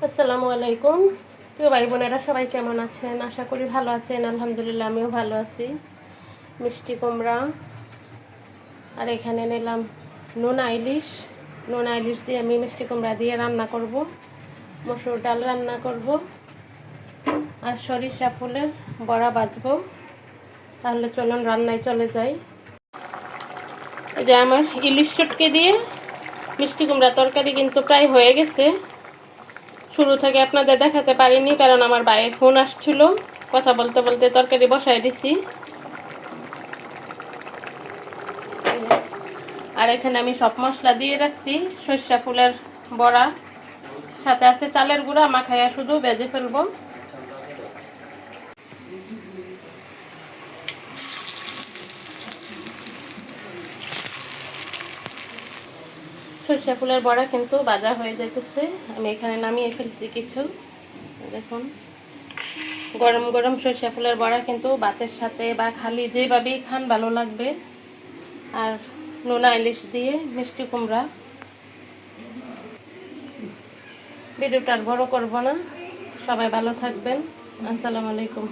আসসালামু আলাইকুম। প্রিয় ভাই বোনেরা সবাই কেমন আছেন? আশা করি ভালো আছেন। আলহামদুলিল্লাহ আমিও ভালো আছি। মিষ্টি কুমড়া আর এখানে নিলাম নোনা ইলিশ। নোনা ইলিশ দিয়ে আমি মিষ্টি কুমড়া দিয়ে রান্না করব, মসুর ডাল রান্না করব আর সরিষা ফুলের বড়া ভাজবো। তাহলে চলুন রান্নায় চলে যাই। এই যে আমার ইলিশ শুটকি দিয়ে মিষ্টি কুমড়া তরকারি কিন্তু প্রায় হয়ে গেছে। শুরু থেকে আপনাদের দেখাতে পারিনি কারণ আমার ভাইয়ের ফোন আসছিল, কথা বলতে বলতে তরকারি বসাই দিছি। আর এখানে আমি সব মশলা দিয়ে রাখছি। সরিষা ফুলের বড়া, সাথে আছে চালের গুঁড়া, মাখাইয়া শুধু ভেজে ফেলবো। সরিষা ফুলের বড়া কিন্তু ভাজা হয়ে যাইতেছে। আমি এখানে নামিয়ে ফেলছি কিছু। দেখুন, গরম গরম সরিষা ফুলের বড়া কিন্তু ভাতের সাথে বা খালি যেভাবেই খান ভালো লাগবে। আর নোনা ইলিশ দিয়ে মিষ্টি কুমড়া। ভিডিওটা আর বড় করব না। সবাই ভালো থাকবেন। আসসালামু আলাইকুম।